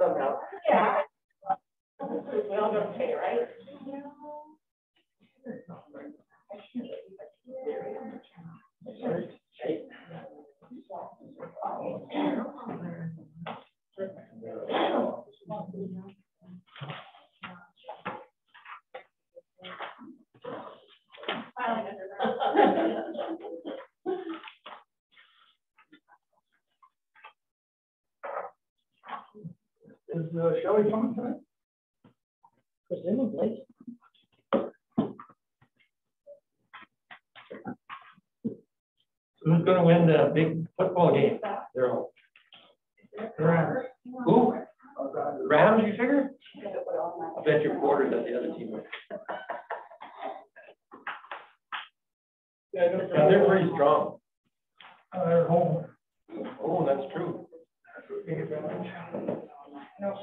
somehow. Yeah. We all got to pay, right? Is Shelley coming tonight? Presumably. Who's going to win the big football game? They're all. Who? Rams, you figure? I bet your quarters that the other team would. Yeah, they're pretty strong. They're home. Oh, that's true. No.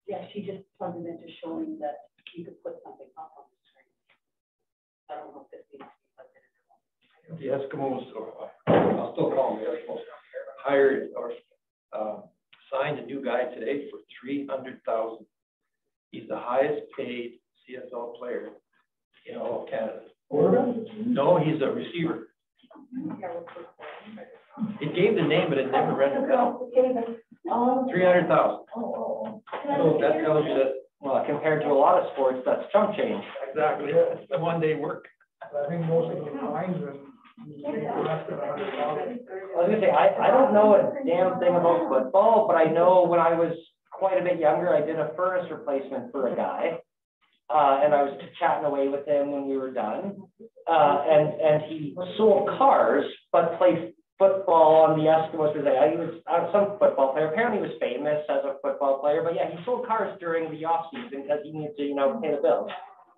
Yeah, she just plugged it into showing that you could put something up on the screen. I don't know if this needs to be plugged in. The Eskimos, I'll still call them the Eskimos, hired or signed a new guy today for $300,000. He's the highest paid CFL player in all of Canada. No, he's a receiver. It gave the name, but it never read it down. 300,000. So that tells you that. Well, compared to a lot of sports, that's chump change. Exactly. It's the one-day work. I think most of the linesmen less than $100,000. I was gonna say, I don't know a damn thing about football, but I know when I was quite a bit younger, I did a furnace replacement for a guy. And I was chatting away with him when we were done. And he sold cars, but played football on the Eskimos. He was some football player. Apparently he was famous as a football player, but yeah, he sold cars during the off season because he needed to, pay the bills.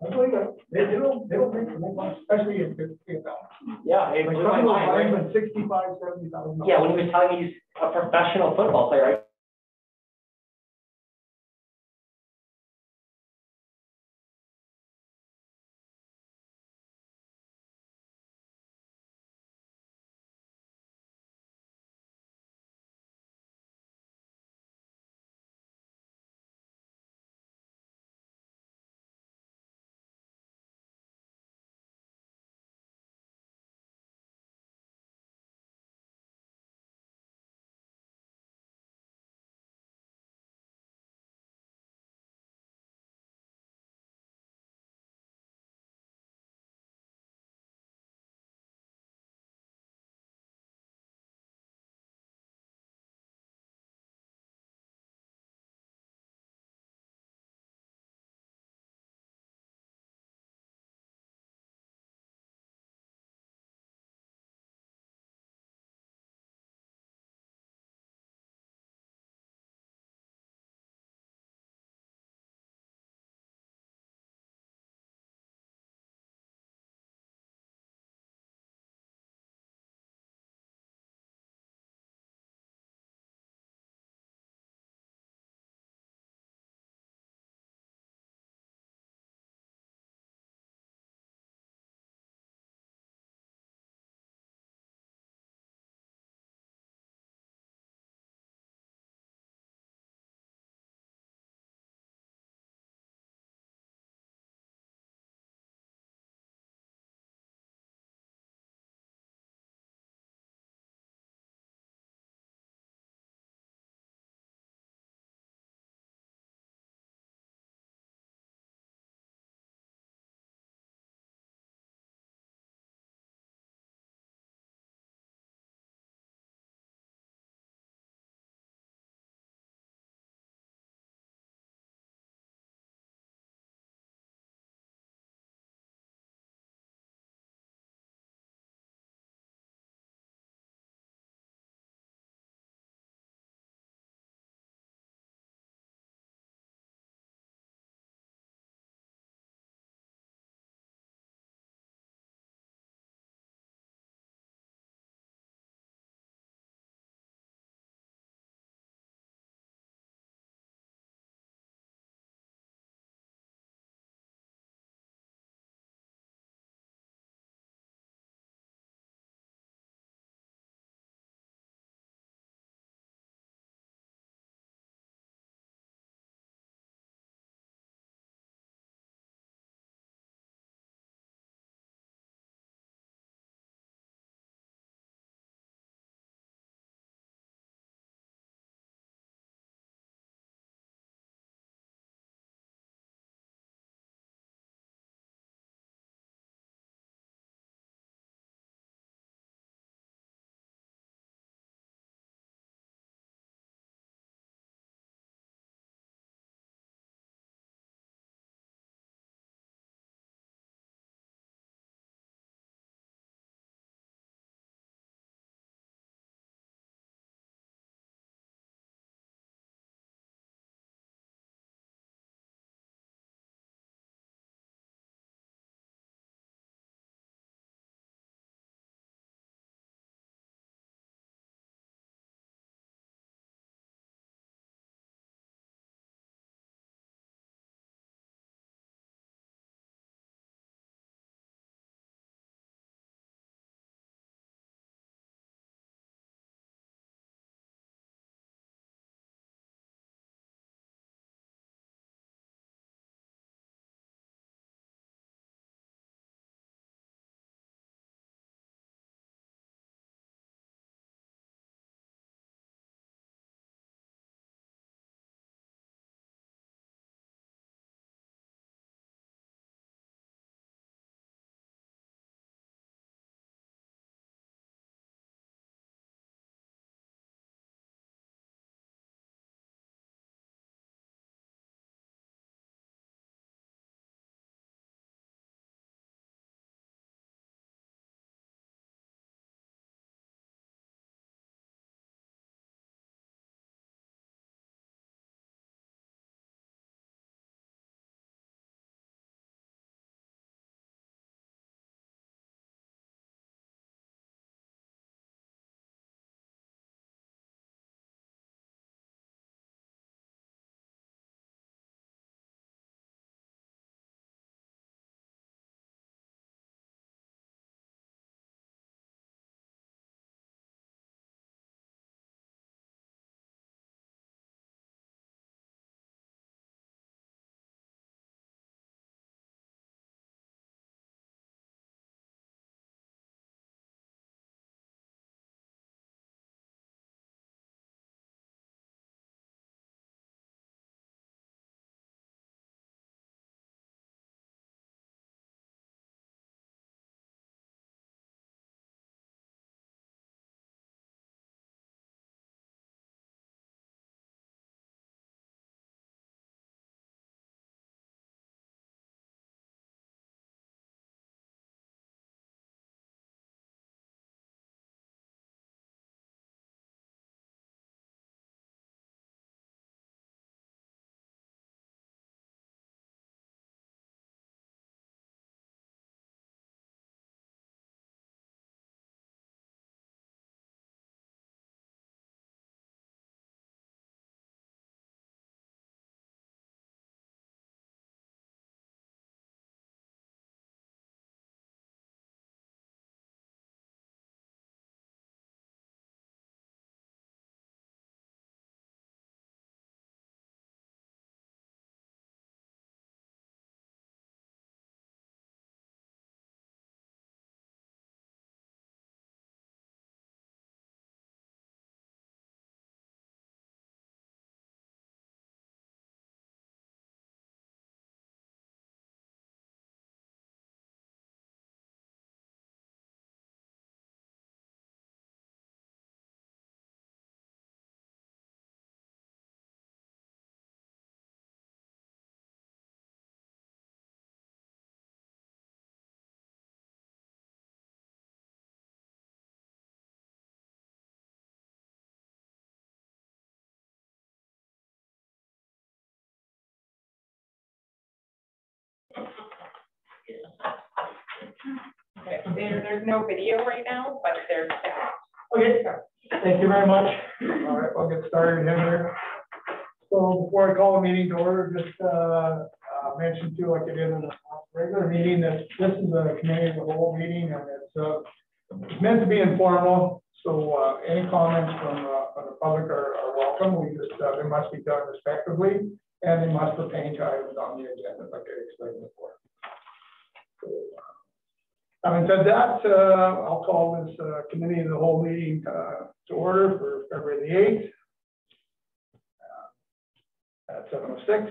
I believe that. They don't make the money, especially in CFL. Yeah, it Like blew my mind, right? 65, $70,000. Yeah, when he was telling me he's a professional football player, Okay, there's no video right now, but there's. Okay, thank you very much. All right, I'll get started in here. So before I call the meeting to order, just mention too, like I did in the regular meeting, that this is a committee of the whole meeting, and it's meant to be informal. So any comments from the public are welcome. We just they must be done respectively, and they must pertain to items on the agenda, like I explained before. So, having said that, I'll call this committee of the whole meeting to order for February the 8th at 7:06.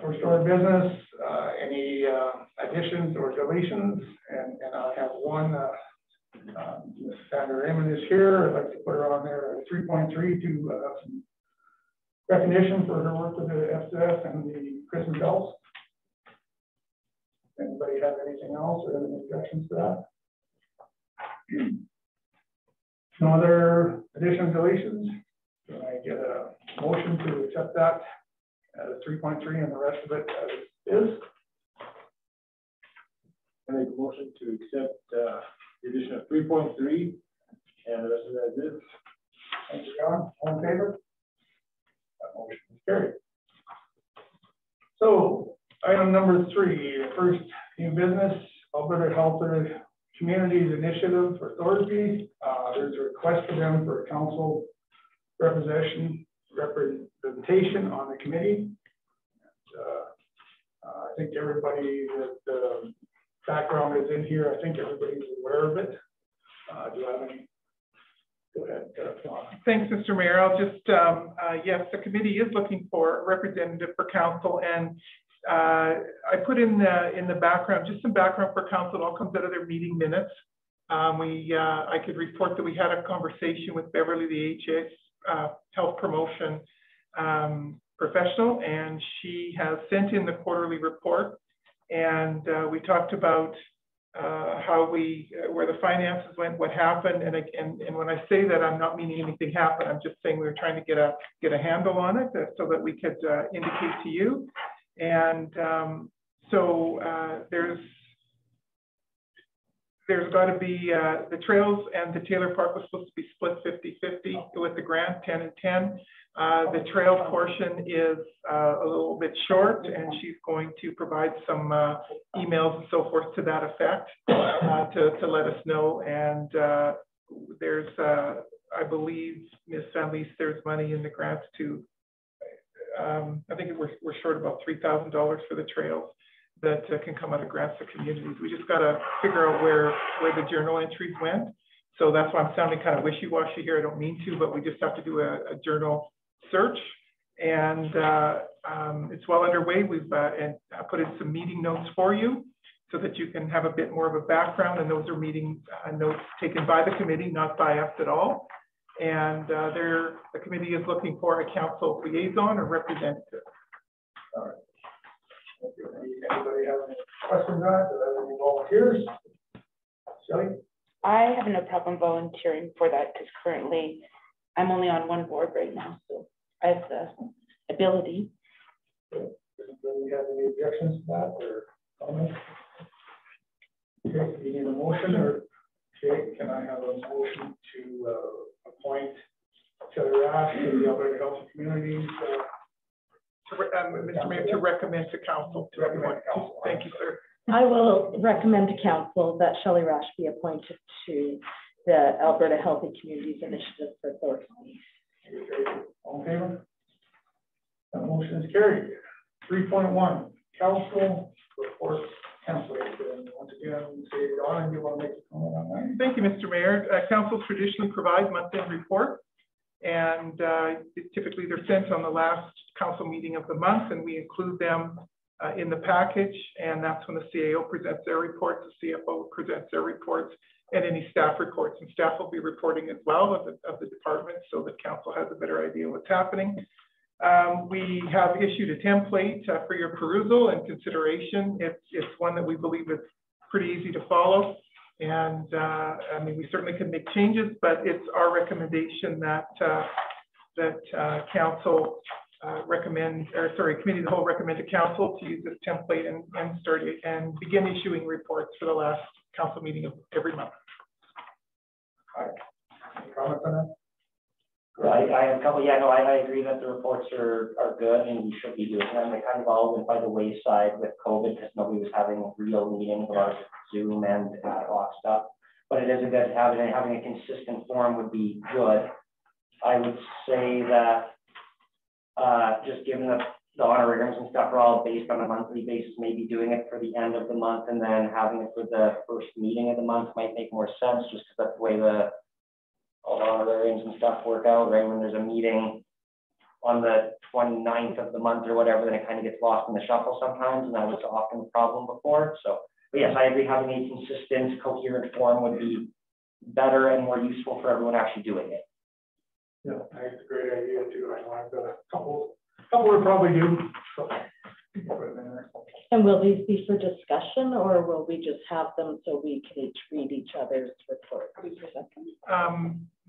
First order of business, any additions or deletions, and I have one. Ms. Sandra Raymond is here. I'd like to put her on there at 3.3 to have some recognition for her work with the FCS and the Christmas bells. Anybody have anything else or any objections to that? No other additions, deletions? Can I get a motion to accept that as 3.3 and the rest of it as is? I make a motion to accept the addition of 3.3 and the rest of that is. Thank you, John. All in favor? That motion is carried. So item number 3, first new business, Alberta Health Communities Initiative for Thorsby. There's a request for them for council representation on the committee. I think everybody that background is in here. I think everybody's aware of it. Do you have any? Go ahead, Sean. Thanks, Mr. Mayor. I'll just, yes, the committee is looking for a representative for council, and I put in the background, just some background for council. It all comes out of their meeting minutes. I could report that we had a conversation with Beverly, the HX health promotion professional, and she has sent in the quarterly report. And we talked about how where the finances went, what happened, and when I say that, I'm not meaning anything happened. I'm just saying we were trying to get a handle on it so that we could indicate to you. And so there's got to be the trails and the Taylor Park was supposed to be split 50-50 with the grant 10 and 10. The trail portion is a little bit short, and she's going to provide some emails and so forth to that effect to let us know. And there's, I believe, Ms. Van Lees, there's money in the grants to, I think we're short about $3,000 for the trails that can come out of grants to communities. We just got to figure out where the journal entries went. So that's why I'm sounding kind of wishy-washy here. I don't mean to, but we just have to do a journal search, and it's well underway. We've and I put in some meeting notes for you so that you can have a bit more of a background, and those are meeting notes taken by the committee, not by us at all. And the committee is looking for a council liaison or representative. All right. Anybody have any questions on it? Any volunteers? Shelley? I have no problem volunteering for that because currently I'm only on one board right now, so I have the ability. Does anybody have any objections to that or comments? Okay, do you need a motion or, okay, can I have a motion to appoint Shelley Rash to the Alberta Health Communities? Mr. Mayor, to recommend to council. To recommend council. Thank you, sir. I will recommend to council that Shelley Rash be appointed to the Alberta Healthy Communities Initiative for Thorsby. All in favor? That motion is carried. 3.1, council reports cancellation. Once again, say, Don, do you want to make a comment on that? Thank you, Mr. Mayor. Council traditionally provides month-end reports, and typically they're sent on the last council meeting of the month, and we include them in the package, and that's when the CAO presents their reports, the CFO presents their reports, and any staff reports. And staff will be reporting as well of the department so that council has a better idea of what's happening. We have issued a template for your perusal and consideration. It's one that we believe is pretty easy to follow. And I mean, we certainly can make changes, but it's our recommendation that council committee of the whole recommend to council to use this template and begin issuing reports for the last council meeting of every month. Any comments on that? I have a couple, I agree that the reports are good and we should be doing them. They kind of all went by the wayside with COVID because nobody was having real meetings, a lot of Zoom and ad hoc stuff. But it is a good habit, and having a consistent form would be good. I would say that just given that the honorariums and stuff are all based on a monthly basis, maybe doing it for the end of the month and then having it for the first meeting of the month might make more sense, just because that's the way all the honorariums and stuff work out, right? When there's a meeting on the 29th of the month or whatever, then it kind of gets lost in the shuffle sometimes, and that was often the problem before. So, but yes, I agree, having a consistent, coherent form would be better and more useful for everyone actually doing it. Yeah, I think it's a great idea too. I know I've got a couple would probably do. So, and will these be for discussion, or will we just have them so we can each read each other's reports?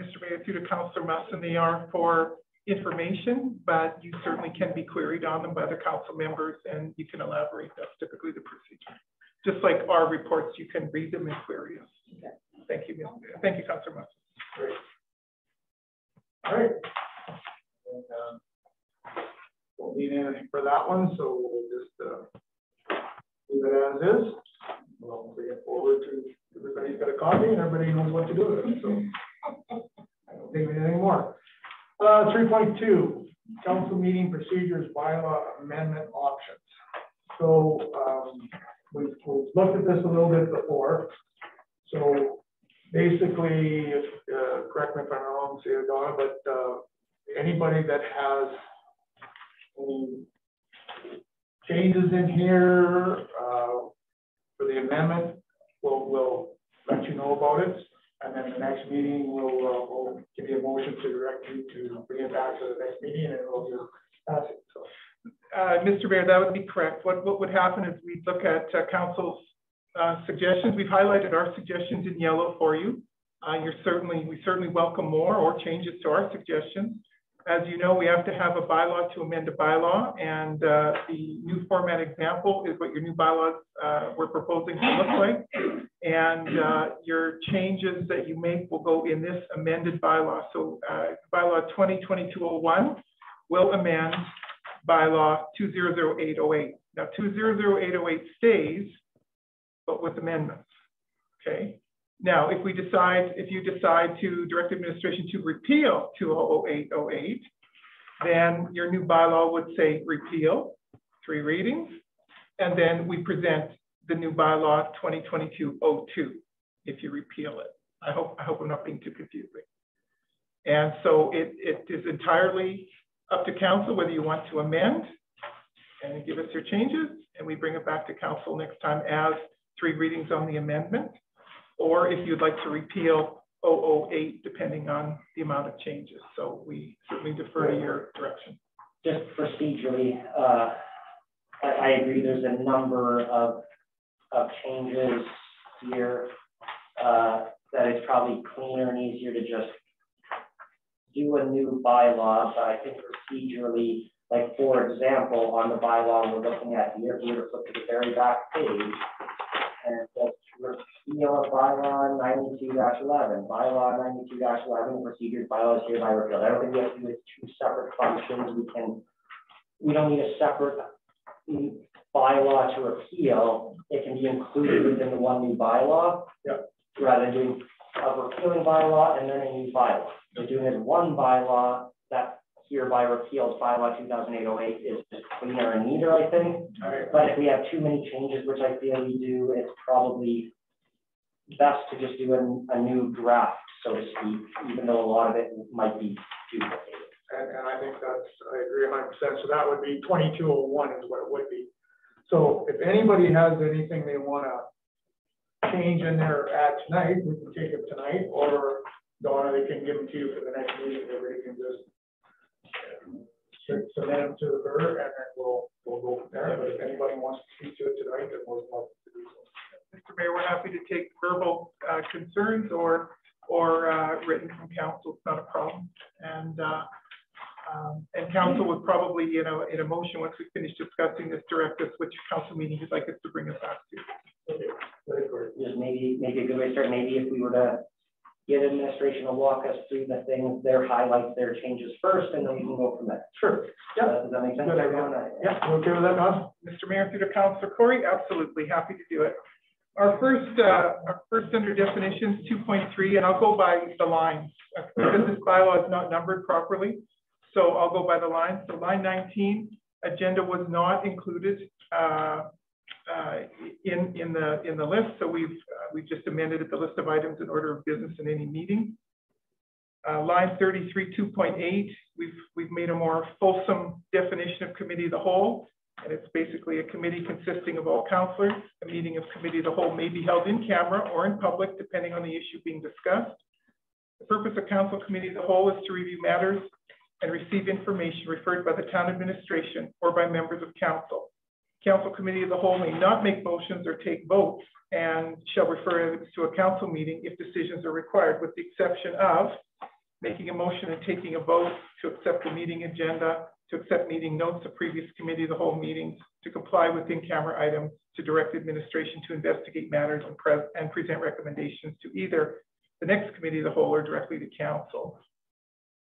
Mr. Mayor, through to Councillor Musson, they are for information, but you certainly can be queried on them by the council members, and you can elaborate. That's typically the procedure. Just like our reports, you can read them and query us. Okay. Thank you, thank you, Councillor Musson. Great. All right. And, won't need anything for that one, so we'll just leave it as is. We'll bring it forward to everybody's got a copy and everybody knows what to do with it. So I don't think we need any more. 3.2, council meeting procedures bylaw amendment options. So we've looked at this a little bit before. So basically, correct me if I'm wrong, say Donna, but anybody that has any changes in here for the amendment, we'll let you know about it. And then the next meeting, we'll give you a motion to direct you to bring it back to the next meeting, and we'll just pass it. So. Mr. Mayor, that would be correct. What would happen is we'd look at council's suggestions. We've highlighted our suggestions in yellow for you. We certainly welcome more or changes to our suggestions. As you know, we have to have a bylaw to amend a bylaw, and the new format example is what your new bylaws we're proposing to look like. And your changes that you make will go in this amended bylaw. So bylaw 2022-01 will amend bylaw 200808. Now 200808 stays, but with amendments, okay? Now, if you decide to direct administration to repeal 200808, then your new bylaw would say repeal, 3 readings, and then we present the new bylaw 2022-02 if you repeal it. I hope I'm not being too confusing. And so it is entirely up to council whether you want to amend and give us your changes, and we bring it back to council next time as 3 readings on the amendment, or if you'd like to repeal 008, depending on the amount of changes. So we certainly defer to your direction. Just procedurally, I agree there's a number of changes here that it's probably cleaner and easier to just do a new bylaw. But I think procedurally, like for example, on the bylaw we're looking at here, if you were to flip to the very back page, and it says repeal of bylaw 92-11. Bylaw 92-11 procedures bylaws hereby repealed. I don't think we have to do it 2 separate functions. We don't need a separate bylaw to repeal. It can be included within the one new bylaw, rather than doing a repealing bylaw and then a new bylaw. So doing it one bylaw that hereby repeals bylaw 2008-08 is just cleaner and neater, I think. But if we have too many changes, which I feel we do, it's probably best to just do a new draft, so to speak, even though a lot of it might be duplicated. And I think I agree 100%. So that would be 2201 is what it would be. So if anybody has anything they want to change in their ad tonight, we can take it tonight, or Donna, they can give them to you for the next meeting. Everybody can just submit them to her, and then we'll go from there. But if anybody wants to speak to it tonight, then we'll love to do so. Mr. Mayor, we're happy to take verbal concerns or written from council. It's not a problem. And And council would probably, you know, in a motion, once we finish discussing this, direct us which council meeting you'd like us to bring us back to. Just maybe a good way to start, maybe if we were to get administration to walk us through the things, their highlights, their changes first, and then we can go from there. Sure. Yeah. Does that make sense? Good idea. Yeah, you okay with that, Don? Mr. Mayor, through to Councillor Corey, absolutely happy to do it. Our first under definitions, 2.3, and I'll go by the lines because this bylaw is not numbered properly. So I'll go by the lines. So line 19, agenda was not included in the list. So we've just amended it, the list of items in order of business in any meeting. Line 33, 2.8, we've made a more fulsome definition of committee of the whole. And it's basically a committee consisting of all councillors. A meeting of committee of the whole may be held in camera or in public, depending on the issue being discussed. The purpose of council committee of the whole is to review matters and receive information referred by the town administration or by members of council. Council committee of the whole may not make motions or take votes and shall refer items to a council meeting if decisions are required, with the exception of making a motion and taking a vote to accept the meeting agenda, to accept meeting notes of previous committee of the whole meetings, to comply with in-camera items, to direct administration to investigate matters and present recommendations to either the next committee of the whole or directly to council.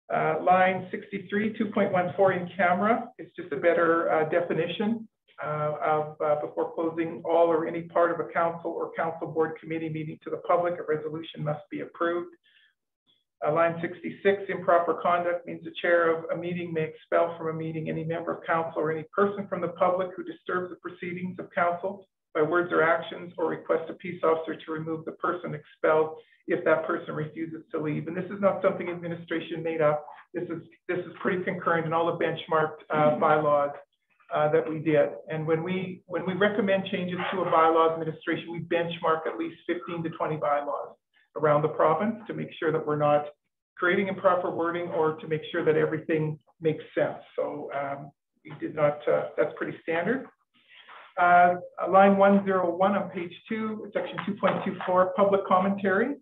Line 63, 2.14 in camera is just a better definition of before closing all or any part of a council or council board committee meeting to the public, a resolution must be approved. Line 66, improper conduct means the chair of a meeting may expel from a meeting any member of council or any person from the public who disturbs the proceedings of council by words or actions, or request a peace officer to remove the person expelled if that person refuses to leave. And this is not something administration made up. This is pretty concurrent in all the benchmarked bylaws that we did. And when we recommend changes to a bylaw administration, we benchmark at least 15 to 20 bylaws around the province to make sure that we're not creating improper wording or to make sure that everything makes sense. So we did not, that's pretty standard. Line 101 on page 2, section 2.24, public commentary.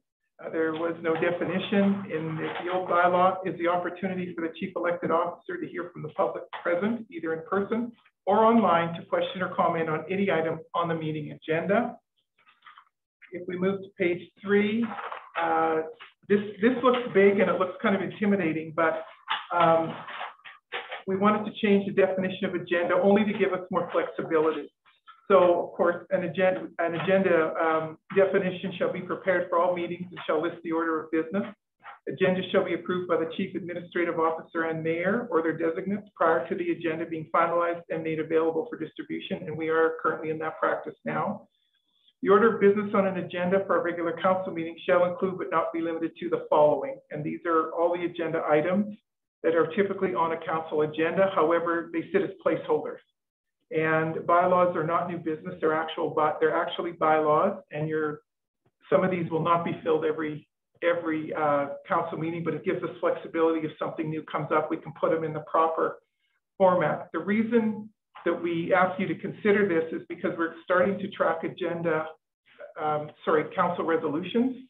There was no definition in the old bylaw. Is the opportunity for the chief elected officer to hear from the public present, either in person or online, to question or comment on any item on the meeting agenda. If we move to page 3, this looks big and it looks kind of intimidating, but we wanted to change the definition of agenda only to give us more flexibility. So, of course, an agenda definition shall be prepared for all meetings and shall list the order of business. Agenda shall be approved by the chief administrative officer and mayor or their designates prior to the agenda being finalized and made available for distribution. And we are currently in that practice now. The order of business on an agenda for a regular council meeting shall include but not be limited to the following. And these are all the agenda items that are typically on a council agenda. However, they sit as placeholders. And bylaws are not new business. They're actually bylaws. And some of these will not be filled every council meeting, but it gives us flexibility. If something new comes up, we can put them in the proper format. The reason that we ask you to consider this is because we're starting to track council resolutions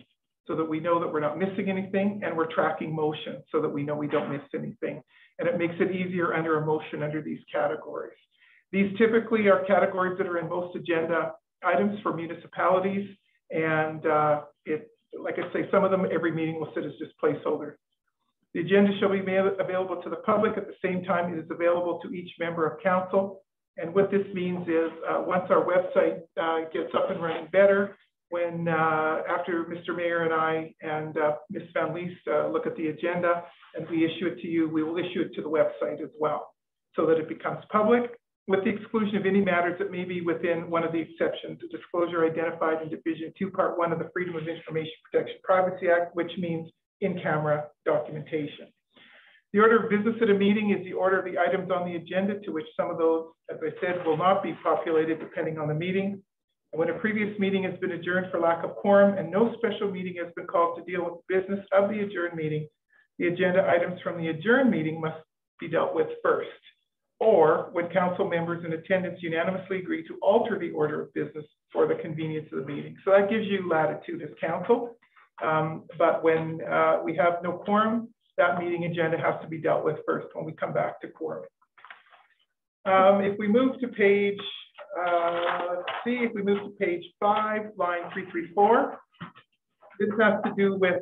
so that we know that we're not missing anything, and we're tracking motion so that we know we don't miss anything. And it makes it easier under a motion under these categories. These typically are categories that are in most agenda items for municipalities. And like I say, some of them, every meeting will sit as just placeholders. The agenda shall be made available to the public at the same time it is available to each member of council. And what this means is once our website gets up and running better, when after Mr. Mayor and I and Ms. Van Leest look at the agenda and we issue it to you, we will issue it to the website as well so that it becomes public, with the exclusion of any matters that may be within one of the exceptions, the disclosure identified in Division 2, Part 1 of the Freedom of Information Protection Privacy Act, which means in-camera documentation. The order of business at a meeting is the order of the items on the agenda, to which some of those, as I said, will not be populated depending on the meeting. And when a previous meeting has been adjourned for lack of quorum and no special meeting has been called to deal with the business of the adjourned meeting, the agenda items from the adjourned meeting must be dealt with first. Or when council members in attendance unanimously agree to alter the order of business for the convenience of the meeting. So that gives you latitude as council. But when we have no quorum, that meeting agenda has to be dealt with first when we come back to quorum. If we move to page, let's see, if we move to page 5, line 334, this has to do with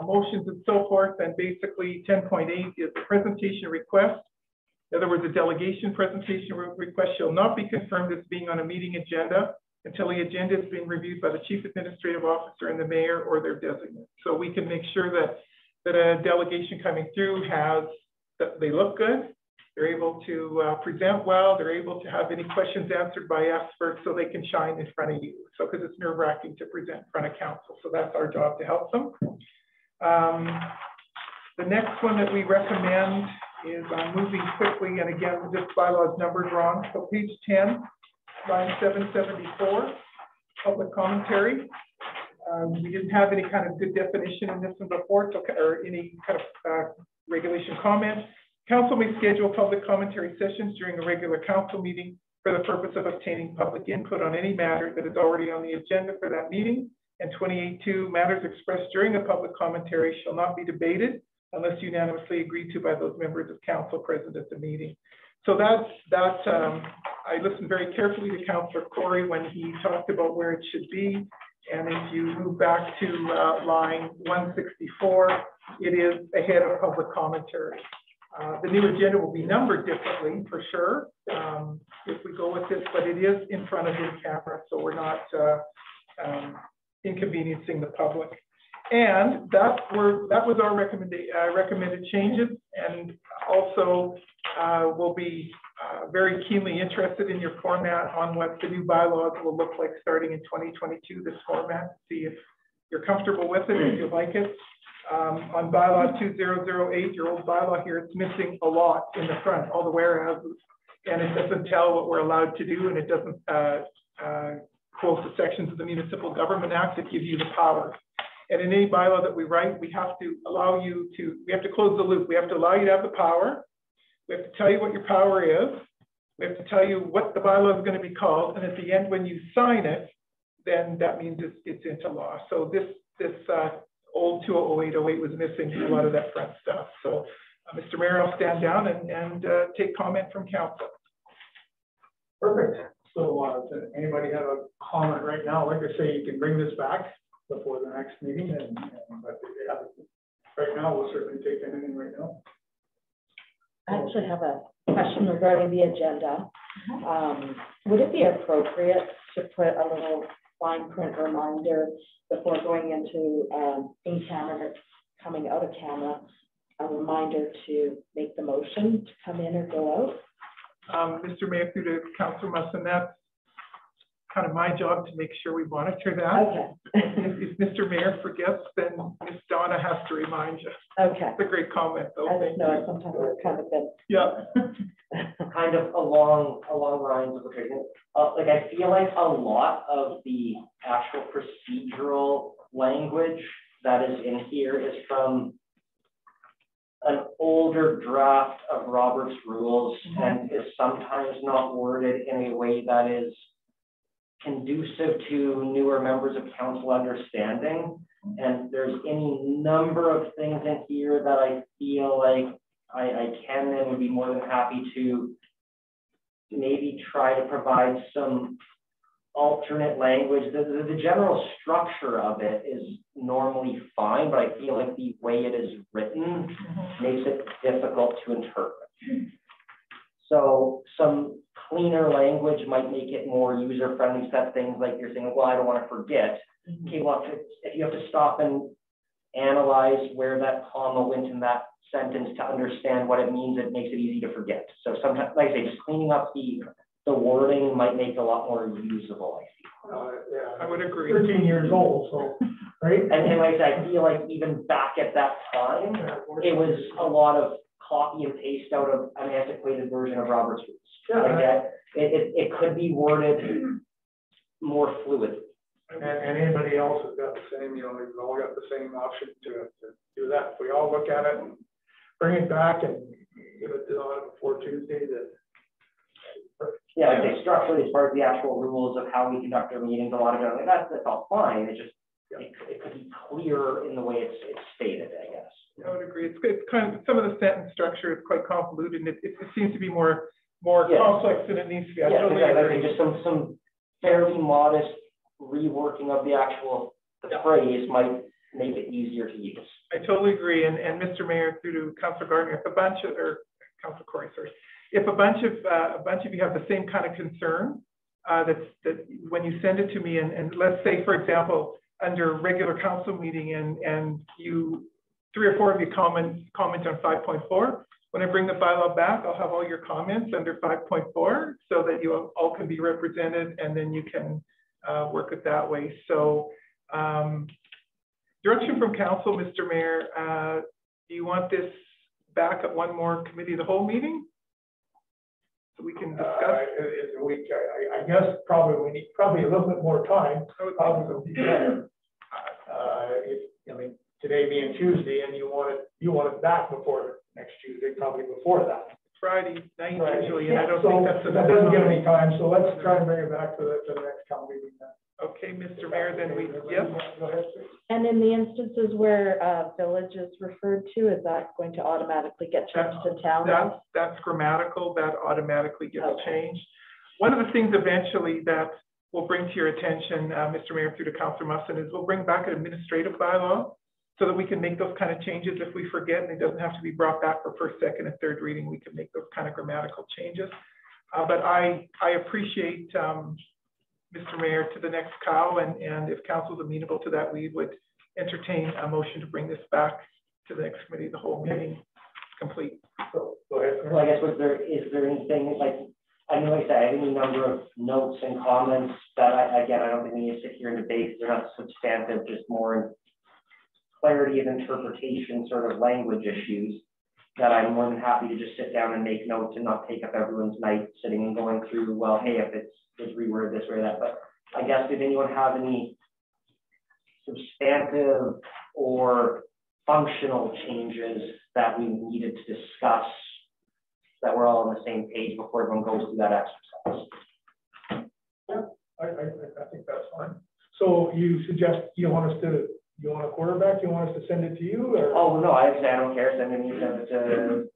motions and so forth, and basically 10.8 is the presentation request. In other words, a delegation presentation request shall not be confirmed as being on a meeting agenda until the agenda has been reviewed by the chief administrative officer and the mayor or their designate. So we can make sure that a delegation coming through that they look good, they're able to present well, they're able to have any questions answered by experts so they can shine in front of you. So, because it's nerve-wracking to present in front of council. So that's our job to help them. The next one that we recommend is moving quickly, and again, this bylaw is numbered wrong. So page 10, line 774, public commentary. We didn't have any kind of good definition in this one before, or any kind of regulation comment. Council may schedule public commentary sessions during a regular council meeting for the purpose of obtaining public input on any matter that is already on the agenda for that meeting. And 28.2, matters expressed during a public commentary shall not be debated unless unanimously agreed to by those members of council present at the meeting. So I listened very carefully to Councillor Corey when he talked about where it should be. And if you move back to line 164, it is ahead of public commentary. The new agenda will be numbered differently for sure if we go with this, but it is in front of the camera, so we're not inconveniencing the public. And that was our recommended changes, and also we'll be very keenly interested in your format on what the new bylaws will look like starting in 2022, this format, see if you're comfortable with it, if you like it. On bylaw 2008, your old bylaw here, it's missing a lot in the front, all the whereases, and it doesn't tell what we're allowed to do, and it doesn't quote the sections of the Municipal Government Act that give you the powers. And in any bylaw that we write, we have to allow you to, we have to close the loop. We have to allow you to have the power. We have to tell you what your power is. We have to tell you what the bylaw is going to be called. And at the end, when you sign it, then that means it's into law. So this old 2008 was missing a lot of that front stuff. So Mr. Mayor, I'll stand down and take comment from council. Perfect. So does anybody have a comment right now? Like I say, you can bring this back before the next meeting, but yeah, right now we'll certainly take anything right now. I actually have a question regarding the agenda. Would it be appropriate to put a little fine print reminder before going into in camera or coming out of camera, a reminder to make the motion to come in or go out? Mr. Mayor, through to Councillor Musson, that's kind of my job to make sure we monitor that. Okay. If Mr. Mayor forgets, then Ms. Donna has to remind you. Okay. It's a great comment, though. I just know it sometimes it's kind of been. Yeah. Kind of along the lines of like I feel like a lot of the actual procedural language that is in here is from an older draft of Robert's rules and is sometimes not worded in a way that is conducive to newer members of council understanding. And there's any number of things in here that I feel like I can and would be more than happy to maybe try to provide some alternate language. The general structure of it is normally fine, but I feel like the way it is written makes it difficult to interpret. So some cleaner language might make it more user-friendly, set things like you're saying, well, I don't want to forget. Okay, well, if you have to stop and analyze where that comma went in that sentence to understand what it means, it makes it easy to forget. So sometimes, like I say, just cleaning up the wording might make it a lot more usable, I feel. Yeah, I would agree. 13 years old, so, right? And like I said, I feel like even back at that time, it was a lot of copy and paste out of an antiquated version of Robert's rules. Yeah. Like that, it could be worded more fluidly. And anybody else has got the same, we've all got the same option to do that. If we all look at it and bring it back and give it on before Tuesday, Yeah, like structurally, as part of the actual rules of how we conduct our meetings, a lot of it, like that's all fine. It's just it could be clearer in the way it's stated, I guess. I would agree. It's kind of, some of the sentence structure is quite convoluted, and it seems to be more complex than it needs to be. I totally agree. Just some fairly modest reworking of the actual phrase might make it easier to use. I totally agree. And Mr. Mayor, through to Councilor Gardner, if a bunch of, or Councilor Corey, sorry, if a bunch of you have the same kind of concern, that when you send it to me, and let's say, for example, under regular council meeting, and you 3 or 4 of you comment on 5.4. When I bring the bylaw back, I'll have all your comments under 5.4 so that you all can be represented, and then you can work it that way. So direction from council, Mr. Mayor, do you want this back at one more committee of the whole meeting? So we can discuss. I guess probably we need a little bit more time. Probably would be better. I mean, today being Tuesday, and you want it back before next Tuesday, probably before that. Friday night usually, and I don't think that's that doesn't give any time. So let's try and bring it back to the next council meeting. Okay, Mr. Mayor, then yes. Go ahead, and in the instances where village is referred to, is that going to automatically get changed to town? That's grammatical. That automatically gets changed. One of the things eventually that we'll bring to your attention, Mr. Mayor, through to Councilor Musson, is we'll bring back an administrative bylaw so that we can make those kind of changes if we forget, and it doesn't have to be brought back for first, second, and third reading. We can make those kind of grammatical changes. But I appreciate, Mr. Mayor, to the next cow, and if council's amenable to that, we would entertain a motion to bring this back to the next committee, the whole meeting complete. So go ahead. Well, I guess is there anything, like, I know, like I said, I have any number of notes and comments that I don't think we need to sit here and debate. They're not substantive, just more clarity of interpretation, sort of language issues that I'm more than happy to just sit down and make notes and not take up everyone's night sitting and going through, well, hey, if it's reworded this way or that. But I guess, did anyone have any substantive or functional changes that we needed to discuss that we're all on the same page before everyone goes through that exercise? Yeah, I think that's fine. So you suggest you want a quarterback? You want us to send it to you? Or? Oh, no, I don't care. Send it to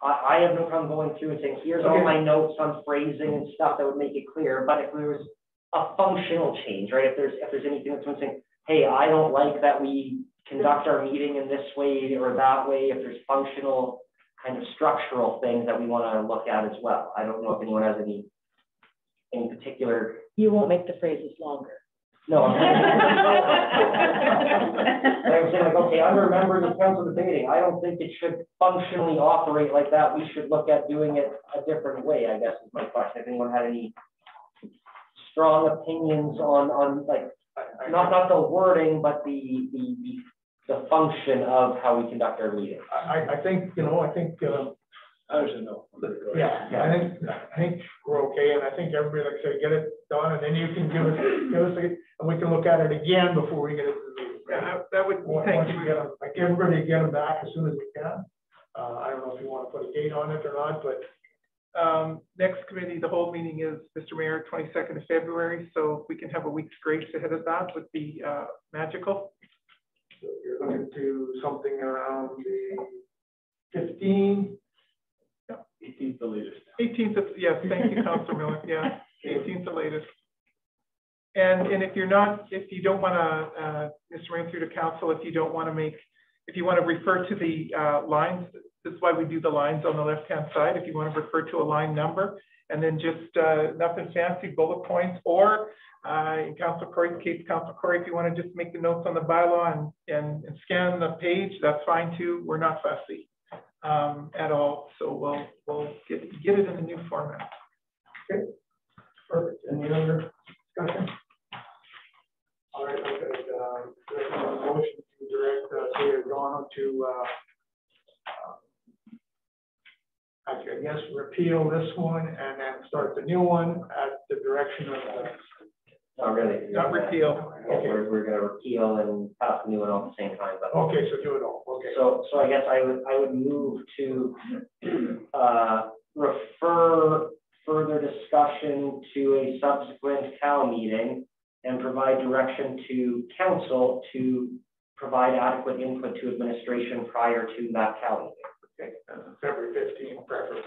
I have no problem going through and saying, here's all my notes on phrasing and stuff that would make it clear. But if there was a functional change, right? If there's anything that's saying, hey, I don't like that we conduct our meeting in this way or that way, if there's functional kind of structural things that we want to look at as well. I don't know if anyone has any particular. You won't make the phrases longer. No, I'm saying, like, okay, under members of council debating, I don't think it should functionally operate like that. We should look at doing it a different way, I guess is my question. If anyone had any strong opinions on like, not the wording, but the function of how we conduct our meetings. I think, I just know. Yeah, I think we're okay, and I think everybody, like I say, get it done, and then you can give us and we can look at it again before we get it to the meeting. Yeah, that would thank you. Like everybody get them back as soon as we can. I don't know if you want to put a date on it or not, but next committee, the whole meeting is, Mr. Mayor, 22nd of February. So if we can have a week's grace ahead of that, would be magical. So you're looking to something around the 15th. 18th the latest. 18th, yes, thank you, Councilor Miller. Yeah, 18th the latest. And if you don't want to, Mr. Mayor, through to council, if you want to refer to the lines, this is why we do the lines on the left-hand side. If you want to refer to a line number, and then just nothing fancy, bullet points, or in Councilor Corey's case, Councilor Corey, if you want to just make the notes on the bylaw and scan the page, that's fine too. We're not fussy at all. So we'll get it in the new format. Okay, perfect. Any other discussion? All right, okay. Motion to direct Mayor Donald to actually, I guess, repeal this one and then start the new one at the direction of the. Not really. Not repeal. Okay. We're going to repeal and pass the new one all at the same time. But okay, so do it all. Okay. So I guess I would move to refer further discussion to a subsequent CAL meeting and provide direction to council to provide adequate input to administration prior to that calendar date. Okay, February 15th, preferably.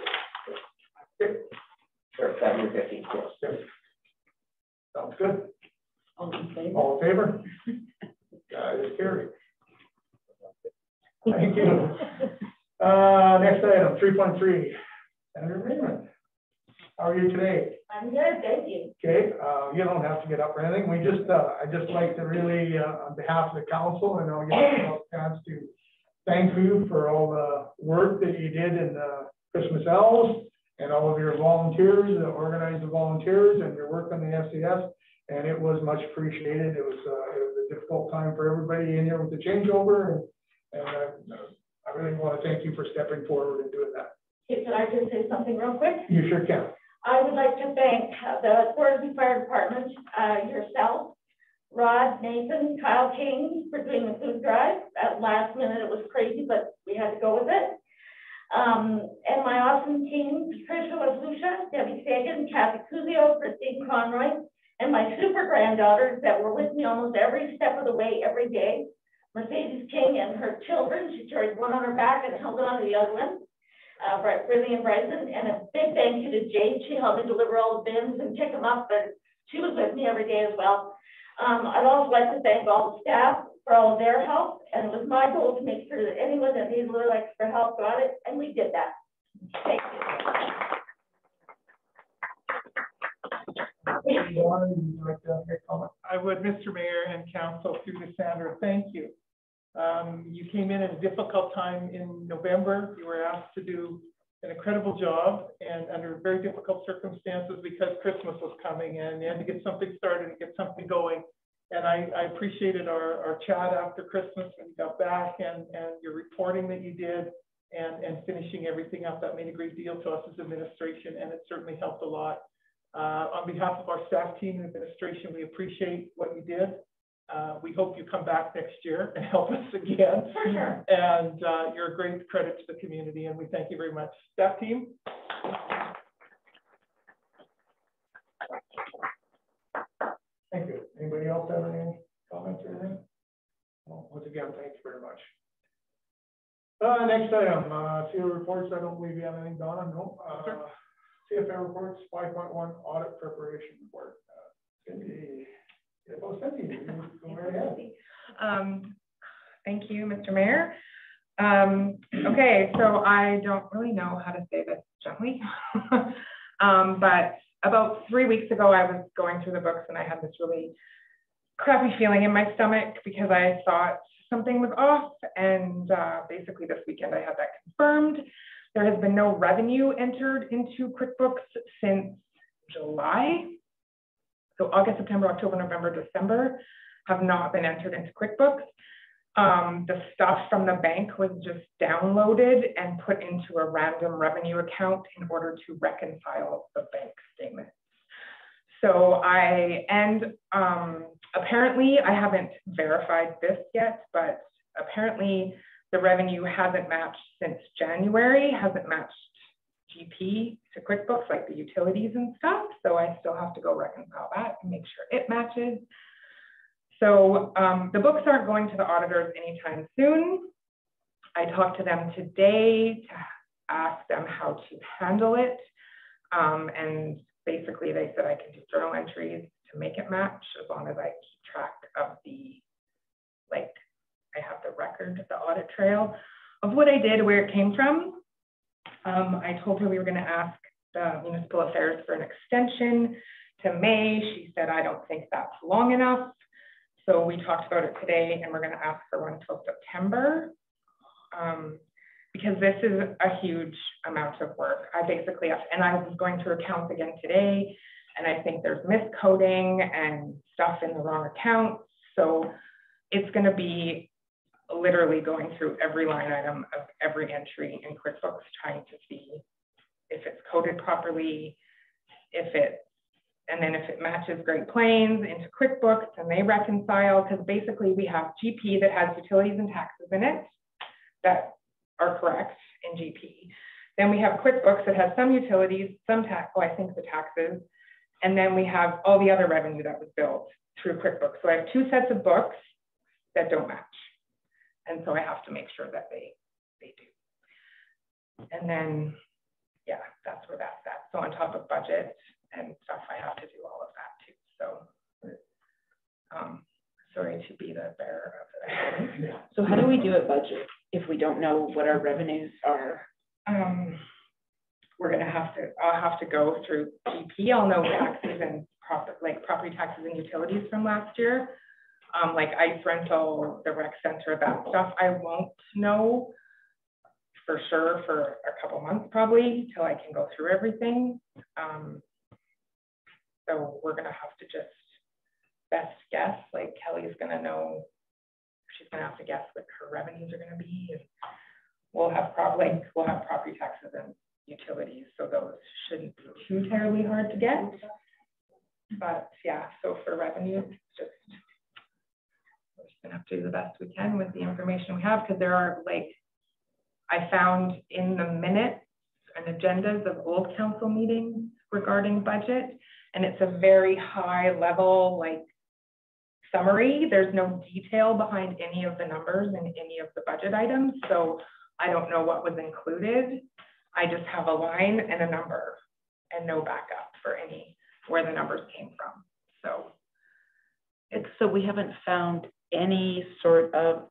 Okay. Or February 15th, yes. Okay. Sounds good. All in favor? All in favor? It's carried. Thank you. Next item, 3.3. Senator Raymond, how are you today? I'm good, thank you. Okay, you don't have to get up or anything. We just, I just like to really, on behalf of the council, and I'll get a chance to thank you for all the work that you did in Christmas Elves and all of your volunteers, organized volunteers, and your work on the SES. And it was much appreciated. It was a difficult time for everybody in here with the changeover, and I really want to thank you for stepping forward and doing that. Can I just say something real quick? You sure can. I would like to thank the Thorsby Fire Department, yourself, Rod, Nathan, Kyle King for doing the food drive. At last minute, it was crazy, but we had to go with it. And my awesome team, Patricia Lucia, Debbie Sagan, Kathy Cuzio, Christine Conroy, and my super granddaughters that were with me almost every step of the way, every day. Mercedes King and her children. She carried one on her back and held on to the other one. Brittany and Bryson, and a big thank you to Jade. She helped me deliver all the bins and pick them up, but she was with me every day as well. I'd also like to thank all the staff for all of their help, and it was my goal to make sure that anyone that needs a little extra help got it, and we did that. Thank you. I would, Mr. Mayor and Council, through the Sandra, thank you. You came in at a difficult time in November. You were asked to do an incredible job and under very difficult circumstances because Christmas was coming and you had to get something started and get something going. And I appreciated our chat after Christmas when you got back and your reporting that you did and finishing everything up. That made a great deal to us as administration, and it certainly helped a lot. On behalf of our staff team and administration, we appreciate what you did. We hope you come back next year and help us again. For sure. And you're a great credit to the community, and we thank you very much. Staff team. Thank you. Anybody else have any comments or anything? Well, once again, thanks very much. Next item, CFA reports. I don't believe you have anything, Donna. No. CFA reports 5.1 audit preparation report. Cindy. Thank you, Mr. Mayor. Okay, so I don't really know how to say this gently, but about 3 weeks ago, I was going through the books and I had this really crappy feeling in my stomach because I thought something was off. And basically this weekend I had that confirmed. There has been no revenue entered into QuickBooks since July. So August, September, October, November, December have not been entered into QuickBooks. The stuff from the bank was just downloaded and put into a random revenue account in order to reconcile the bank statements. So apparently I haven't verified this yet, but apparently the revenue hasn't matched since January, hasn't matched GP to QuickBooks, like the utilities and stuff. So I still have to go reconcile that and make sure it matches. So the books aren't going to the auditors anytime soon. I talked to them today to ask them how to handle it. And basically they said I can do journal entries to make it match as long as I keep track of the, like, I have the record, the audit trail of what I did, where it came from. I told her we were going to ask the municipal affairs for an extension to May. She said, I don't think that's long enough. So we talked about it today and we're going to ask for one until September because this is a huge amount of work. I basically, and I was going through accounts again today and I think there's miscoding and stuff in the wrong account. So it's going to be literally going through every line item of every entry in QuickBooks, trying to see if it's coded properly, and then if it matches Great Plains into QuickBooks and they reconcile, because basically we have GP that has utilities and taxes in it that are correct in GP. Then we have QuickBooks that has some utilities, some tax, well, I think the taxes, and then we have all the other revenue that was billed through QuickBooks. So I have 2 sets of books that don't match. And so I have to make sure that they do. And then, yeah, that's where that's at. So on top of budget and stuff, I have to do all of that too. So, sorry to be the bearer of it. So how do we do a budget if we don't know what our revenues are? We're gonna have to, I'll have to go through GP. I'll know taxes and property taxes and utilities from last year. Like ice rental, the rec center, that stuff, I won't know for sure for a couple months probably till I can go through everything. So we're gonna have to just best guess, like Kelly's gonna know, she's gonna have to guess what her revenues are gonna be. And we'll have property taxes and utilities, so those shouldn't be too terribly hard to get. But yeah, so for revenue, we're just gonna have to do the best we can with the information we have, because there are, like, I found in the minutes and agendas of old council meetings regarding budget, and it's a very high level, like, summary. There's no detail behind any of the numbers and any of the budget items, so I don't know what was included. I just have a line and a number and no backup for any where the numbers came from. So we haven't found any sort of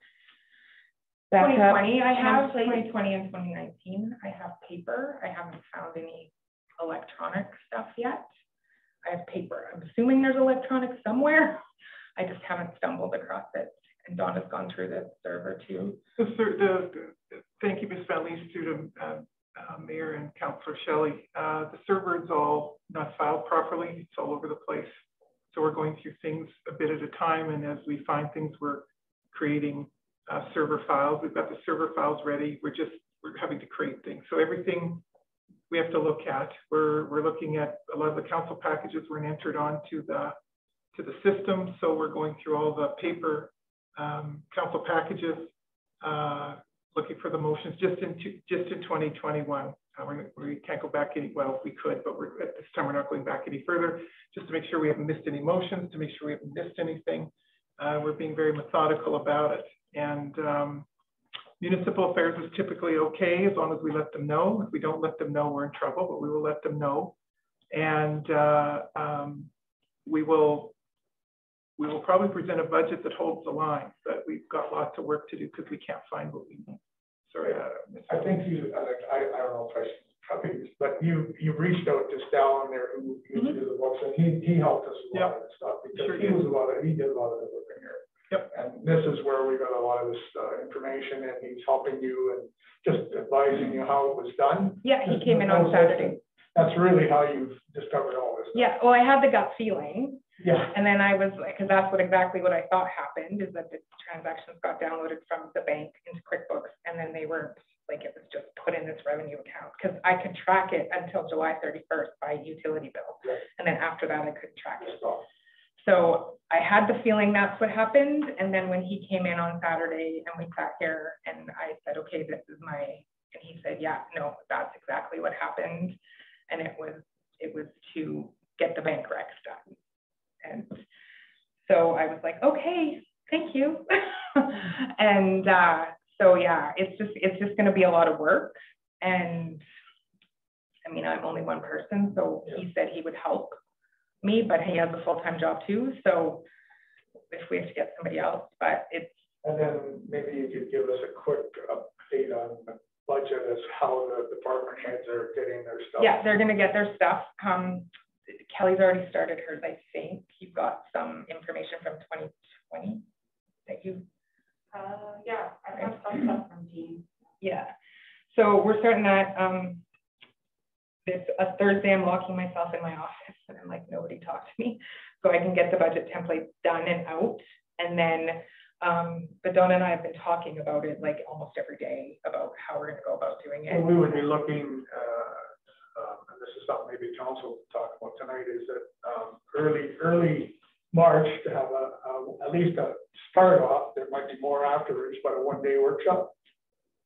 backup. 2020, I have template? 2020 and 2019. I have paper. I haven't found any electronic stuff yet. I have paper. I'm assuming there's electronic somewhere. I just haven't stumbled across it. And Donna's gone through the server too. Thank you, Ms. Van Lees, through to Mayor and Councillor Shelley. The server is all not filed properly. It's all over the place. So we're going through things a bit at a time. And as we find things, we're creating server files. We've got the server files ready. We're having to create things. So everything we have to look at. We're looking at a lot of the council packages weren't entered onto the system. So we're going through all the paper council packages, looking for the motions just in 2021. We can't go back well, we could, but at this time we're not going back any further, just to make sure we haven't missed any motions, to make sure we haven't missed anything. We're being very methodical about it. And municipal affairs is typically okay as long as we let them know. If we don't let them know, we're in trouble, but we will let them know. And we will probably present a budget that holds the line, but we've got lots of work to do because we can't find what we need. Sorry, I think I don't know if I should probably, but you reached out to Stal there who used to do the books, and he helped us with a lot of this stuff because he did a lot of the work in here. Yep. And this is where we got a lot of this information, and he's helping you and just advising you how it was done. Yeah, he came in on Saturday. That's really how you've discovered all this stuff. Yeah, well, I had the gut feeling. Yeah. And then I was like, because that's exactly what I thought happened, is that the transactions got downloaded from the bank into QuickBooks, and then they were like, it was just put in this revenue account, because I could track it until July 31st by utility bill. Right. And then after that, I couldn't track it. So I had the feeling that's what happened. And then when he came in on Saturday and we sat here and I said, okay, this is and he said, yeah, no, that's exactly what happened. And it was to get the bank recs done. And so I was like, okay, thank you. And so yeah, it's just going to be a lot of work. And I mean, I'm only one person, so he said he would help me, but he has a full-time job too. So if we have to get somebody else, but it's. And then maybe you could give us a quick update on the budget as how the department heads are getting their stuff. Yeah, they're going to get their stuff. Kelly's already started hers, I think. You've got some information from 2020 that you. Yeah, I have some stuff from Dean. Yeah, so we're starting that. This Thursday, I'm locking myself in my office and I'm like, nobody talk to me, so I can get the budget template done and out. And then, but Donna and I have been talking about it like almost every day about how we're going to go about doing it. And we would be looking, and this is something maybe council will talk about tonight, is that early March to have at least a start off. There might be more afterwards, but a one-day workshop.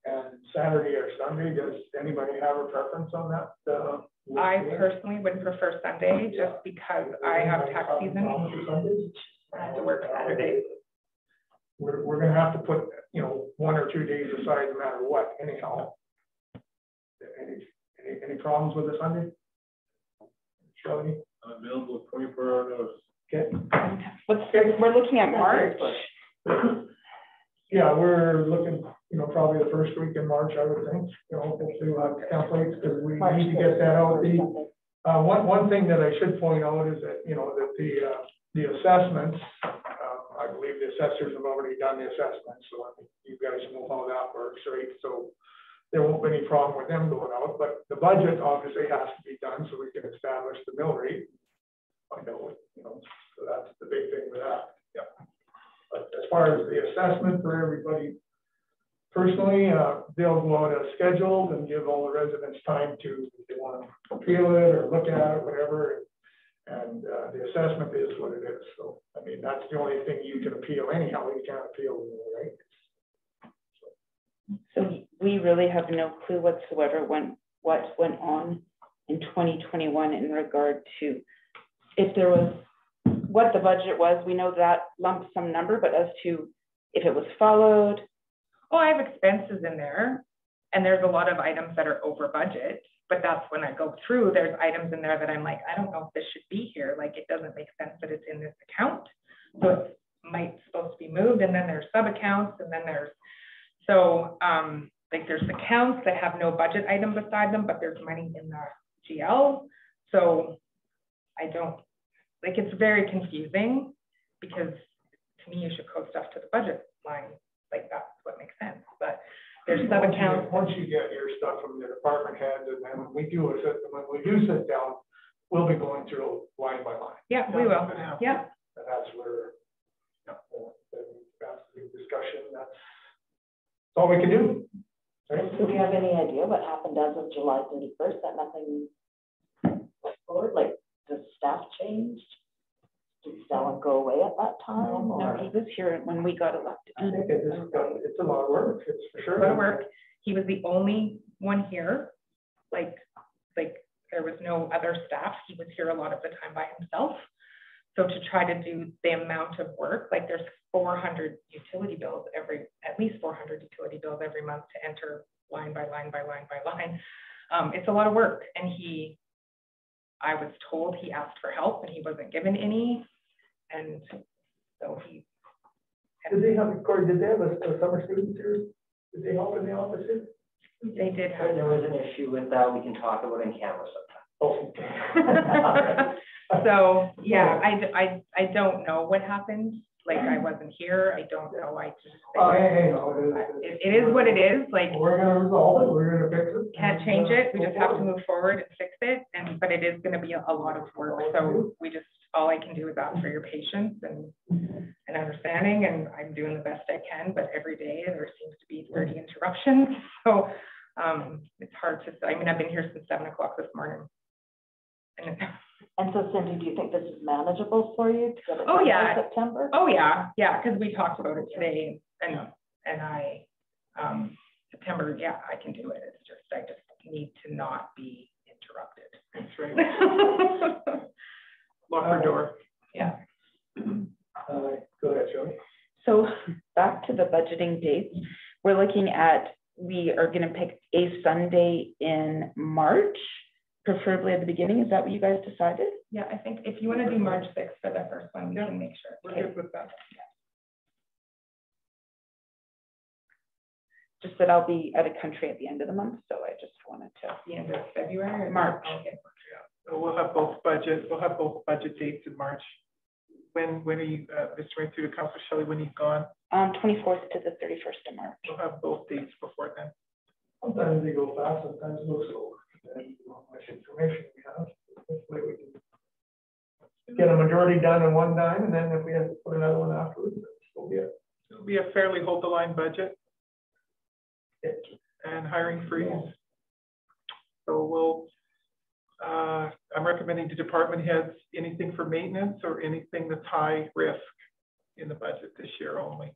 And Saturday or Sunday, does anybody have a preference on that? I personally would prefer Sunday just because I have tax season. work Saturday. We're gonna have to put, 1 or 2 days aside no matter what, anyhow. Any problems with the Sunday? Shelley? Available 24-hour notice. Okay. We're looking at March. Yeah, we're looking, probably the first week in March, I would think, hopefully we'll have templates, because we need to get that out. One thing that I should point out is that, that the assessments, I believe the assessors have already done the assessment, so I think you guys know how that works, right? So there won't be any problem with them going out, but the budget obviously has to be done so we can establish the mill rate. I know, so that's the big thing with that. Yeah. But as far as the assessment for everybody, personally, they'll go out as scheduled and give all the residents time to, if they want to appeal it or look at it, whatever. And the assessment is what it is. So, I mean, that's the only thing you can appeal anyhow. You can't appeal, right? So we really have no clue whatsoever what went on in 2021 in regard to if there was, what the budget was. We know that lump sum number, but as to if it was followed. Oh, I have expenses in there, and there's a lot of items that are over budget, but that's when I go through, there's items in there that I'm like, I don't know if this should be here. Like, it doesn't make sense that it's in this account. So it might supposed to be moved, and then there's sub accounts, and then there's, so like there's accounts that have no budget item beside them, but there's money in the GL. So I don't, like, it's very confusing, because to me, you should code stuff to the budget line. Like, that's what makes sense. But there's sub accounts. Once you get your stuff from the department heads, and then when we do sit down, we'll be going through line by line. Yeah, we will. Yeah. And that's where, that's the discussion. That's all we can do. Right? So do you have any idea what happened as of July 31st? That nothing went forward? Like, the staff changed? Did Stalin go away at that time? No, he was here when we got elected. I think it's a lot of work. It's for sure. A lot of work. He was the only one here. Like there was no other staff. He was here a lot of the time by himself. So to try to do the amount of work, like there's 400 utility bills at least 400 utility bills every month to enter line by line by line by line. It's a lot of work. And I was told he asked for help and he wasn't given any. And so he. Did they have a summer students here? Did they help in the office here? They did have. There was an issue with that. We can talk about in camera sometime. Oh. So yeah, I don't know what happened. Like, I wasn't here. I don't know. I just. It is what it is. Like, we're gonna resolve it. We're gonna fix it. Can't change it. We just have to move forward and fix it. But it is going to be a lot of work. So all I can do is ask for your patience and understanding. And I'm doing the best I can. But every day there seems to be 30 interruptions. So it's hard to. I mean, I've been here since 7 o'clock this morning. And so, Cindy, do you think this is manageable for you to get it done by September? Oh yeah, because we talked about it today, and I September, yeah, I can do it. It's just I just need to not be interrupted. That's right. Lock her door. Yeah. Go ahead, Joey. So back to the budgeting dates, we're looking at, we are going to pick a Sunday in March. Preferably at the beginning. Is that what you guys decided? Yeah, I think if you want to do March 6th for the first one, we can make sure. We're good with that. Just that I'll be out of country at the end of the month, so I just wanted to. The end of February or March. Okay. So we'll have both budget dates in March. When are you, Ms. Right through to Councilor Shelley, when you've gone? 24th to the 31st of March. We'll have both dates before then. Sometimes they go fast, sometimes they go slow. Depending on how much information we have. Hopefully we can get a majority done in one time, and then if we have to put another one afterwards, so yeah. It'll be a fairly hold the line budget and hiring freeze. So we'll, I'm recommending to department heads anything for maintenance or anything that's high risk in the budget this year only.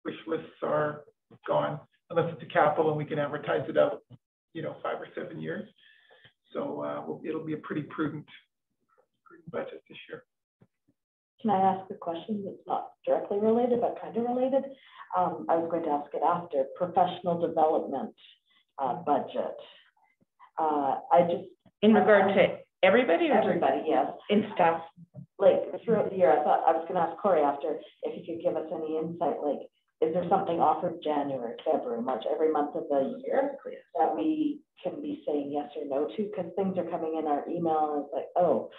Wish lists are gone, unless it's a capital and we can advertise it out, 5 or 7 years. So it'll be a pretty prudent budget this year. Can I ask a question that's not directly related, but kind of related? I was going to ask it after professional development budget. I just In regard to everybody or everybody, yes, in staff? like throughout the year, I thought I was going to ask Corey after if you could give us any insight. Like, is there something offered January, February, March, every month of the year that we can be saying yes or no to? Because things are coming in our email and it's like, oh,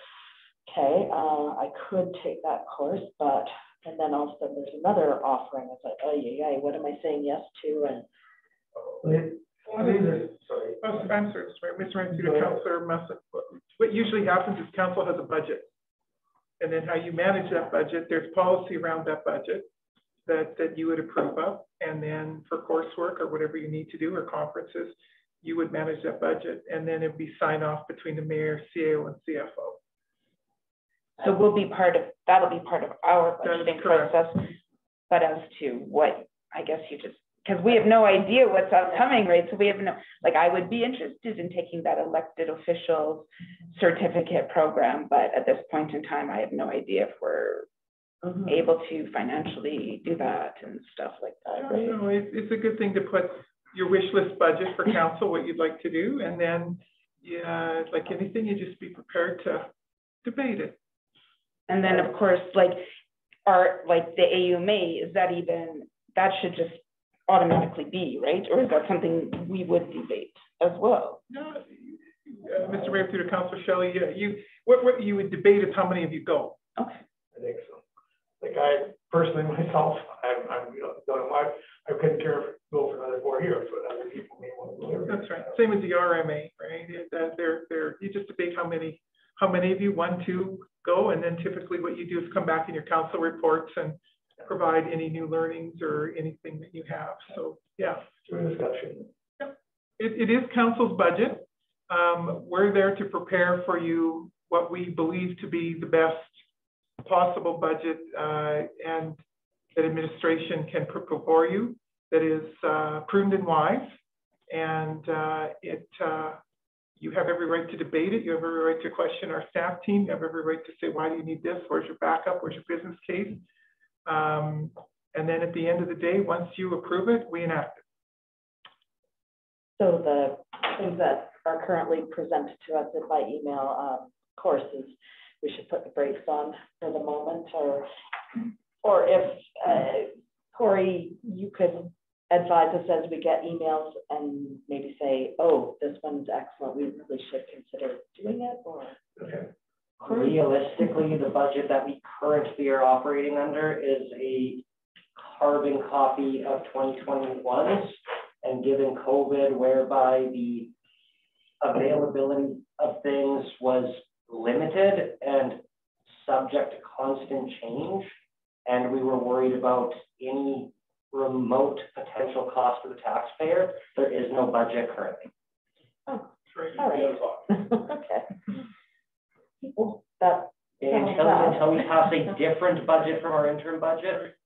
okay, I could take that course, but, and then all of a sudden there's another offering. It's like, oh yeah, what am I saying yes to? And I'm sorry, Mr. Rancuda, Councillor Musson. What usually happens is council has a budget. And then how you manage that budget, there's policy around that budget that you would approve of. And then for coursework or whatever you need to do or conferences, you would manage that budget. And then it'd be sign off between the mayor, CAO, and CFO. So we'll be that'll be part of our budgeting process. But as to what, I guess you just, because we have no idea what's upcoming, right? So we have no, like, I would be interested in taking that elected officials certificate program, but at this point in time, I have no idea if we're able to financially do that and stuff like that, right? No, it's a good thing to put your wish list budget for council, what you'd like to do, and then, yeah, like anything, you just be prepared to debate it. And then, of course, like the AUMA, is that even, that should just automatically be, right? Or is that something we would debate as well? No, Mr. Mayor, through to Councillor Shelley, what you would debate is how many of you go. Okay. I think so. Like I personally myself, I couldn't care if go for another 4 years, but other people may want to go. That's right. Same with the RMA, right? You just debate how many of you, 1, 2 go, and then typically what you do is come back in your council reports and provide any new learnings or anything that you have. So yeah. Through discussion. Yep. It is council's budget. We're there to prepare for you what we believe to be the best possible budget and that administration can put before you that is prudent and wise. And you have every right to debate it. You have every right to question our staff team. You have every right to say, why do you need this? Where's your backup? Where's your business case? And then at the end of the day, once you approve it, we enact it. so the things that are currently presented to us by email courses, we should put the brakes on for the moment, or if Corey, you could advise us as we get emails and maybe say, oh, this one's excellent, we really should consider doing it, or? Okay. Realistically, the budget that we currently are operating under is a carbon copy of 2021's, and given COVID, whereby the availability of things was limited and subject to constant change, and we were worried about any remote potential cost to the taxpayer, there is no budget currently. Oh, all right. Okay. People that until we pass a different budget from our interim budget,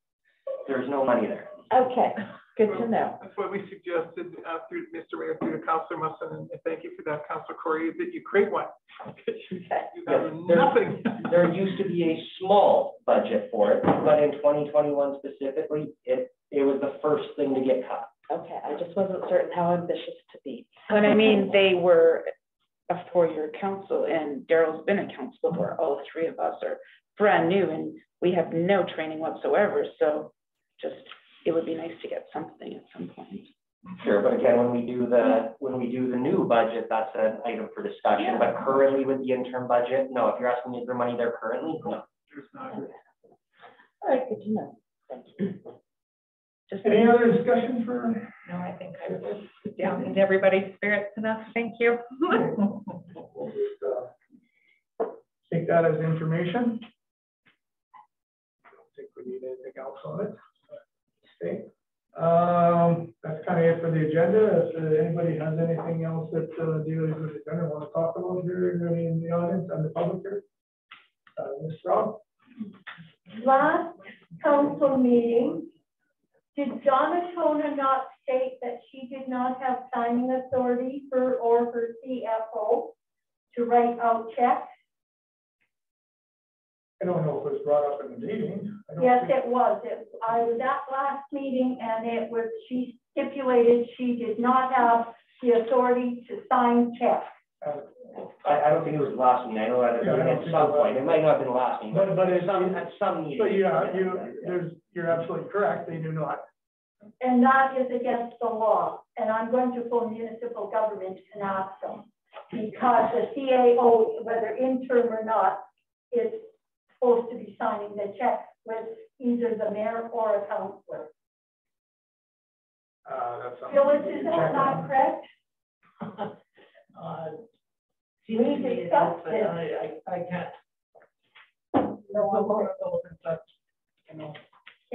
there's no money there. Okay, good to know. That's what we suggested through Mr. Mayor, through to Councillor Musson, and thank you for that, Councillor Corey, that you create one. You have nothing. There used to be a small budget for it, but in 2021 specifically, it was the first thing to get cut. Okay, I just wasn't certain how ambitious to be. But I mean, they were a 4-year council, and Daryl's been in council before. All 3 of us are brand new, and we have no training whatsoever. So just, it would be nice to get something at some point. Sure, but again, when we do the new budget, that's an item for discussion. Yeah. But currently with the interim budget, no. If you're asking me for money there currently, no. There's not. Okay. All right, good to know. Thank you. Just any other discussion for? No, I think I was down in everybody's spirits enough. Thank you. We'll just take that as information. I don't think we need anything else on it. Okay. That's kind of it for the agenda. If anybody has anything else that deals with the agenda want to talk about here in the audience and the public here, Ms. Rob. Last council meeting, did Donatona not state that she did not have signing authority for her CFO to write out checks? I don't know if it was brought up in the meeting. I don't Yes, think- it was. I was at last meeting and it was, she stipulated she did not have the authority to sign checks. I don't think it was the last meeting, I know that Yeah, I don't at think some it was. point, it might not have been the last meeting, But it's, at some meeting. but yeah, you're absolutely correct, they do not. And that is against the law. And I'm going to phone municipal government and ask them. Because the CAO, whether interim or not, is supposed to be signing the check with either the mayor or a councillor. That's something. Phyllis, we is can that check not on. correct? We discussed it. I can't.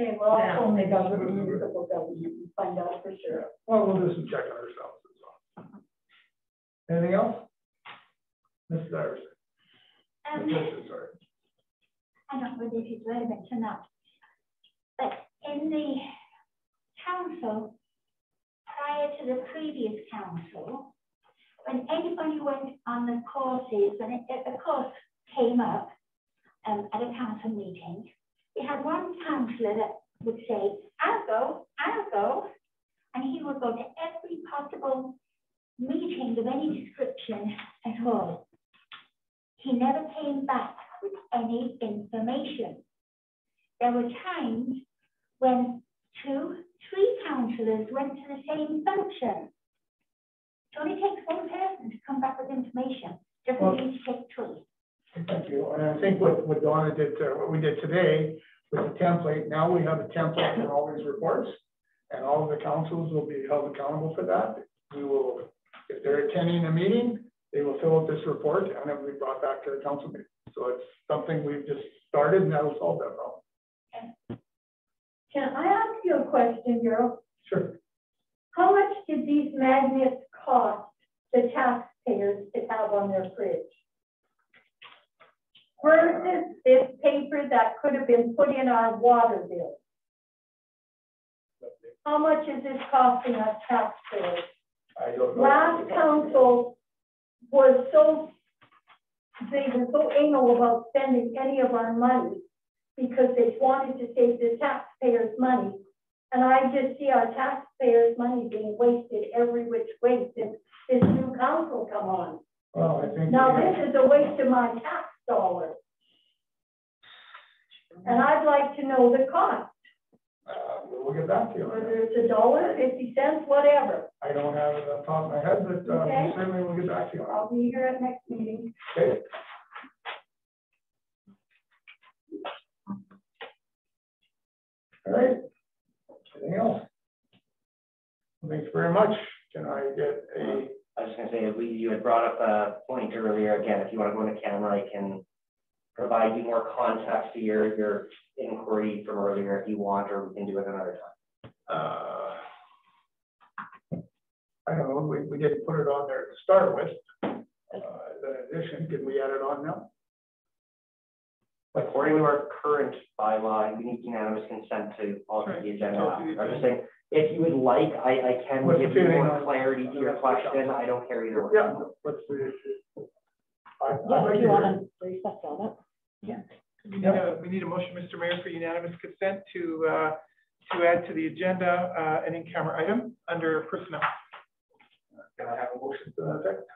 Okay, well, I'll phone the government, municipal government, and find out for sure. Well, we'll do some checking ourselves as well. Anything else? Mrs. Iverson? Mrs. Sorry. I don't know if it's relevant or not, but in the council, prior to the previous council, when anybody went on the courses, when a course came up at a council meeting, we had one councillor that would say, I'll go, and he would go to every possible meeting of any description at all. He never came back with any information. There were times when 2, 3 councillors went to the same function. It only takes one person to come back with information, doesn't need to take 3. Thank you. And I think what Donna did, what we did today with the template, now we have a template for all these reports, and all of the councils will be held accountable for that. We will, if they're attending a meeting, they will fill out this report and it will be brought back to the council meeting. So it's something we've just started and that'll solve that problem. Can I ask you a question, Gerald? Sure. How much did these magnets cost the taxpayers to have on their fridge? Versus this paper that could have been put in our water bill? How much is this costing us taxpayers? I don't know. Last council was they were so anal about spending any of our money because they wanted to save the taxpayers' money. And I just see our taxpayers' money being wasted every which way since this new council come on. Well, I think. Now, this is a waste of my tax dollars. And I'd like to know the cost, We'll get back to you. on that. whether it's $1, 50 cents, whatever. I don't have it off the top of my head, but Okay. certainly we'll get back to you on I'll be here at next meeting. it. Okay. All right. Anything else? Thanks very much. Can I get a, I was gonna say, you had brought up a point earlier, again, if you wanna go into camera, I can provide you more context to your inquiry from earlier if you want, or we can do it another time. I don't know, we didn't put it on there to start with. As an addition, can we add it on now? According to our current bylaw, you need unanimous consent to alter the agenda. I'm just saying, if you would like, I can What's the give you feeling more on- clarity to your question. I don't care either way. Yeah, what's the issue? I'd Yeah, like do to you hear- want to recess on it? Yeah. We need a motion, Mr. Mayor, for unanimous consent to add to the agenda an in-camera item under personnel. Can I have a motion to that effect?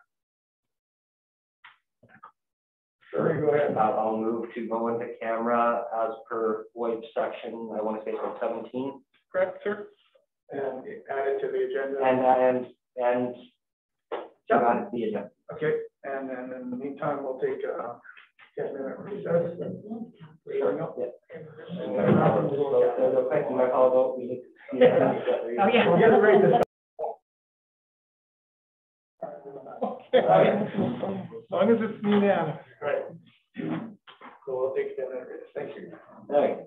Sure, go ahead. I'll move to go into camera as per WIPE section, I want to say it's 17. Correct, sir? And add it to the agenda. And add the agenda. Okay, and then in the meantime, we'll take a 10-minute recess. Sure. Up. Yeah. We'll Thank you, my apologies. We need to- Oh, yeah. get ready to start. As long as it's unanimous. Right. So we'll take 10 minutes. Thank you. Okay.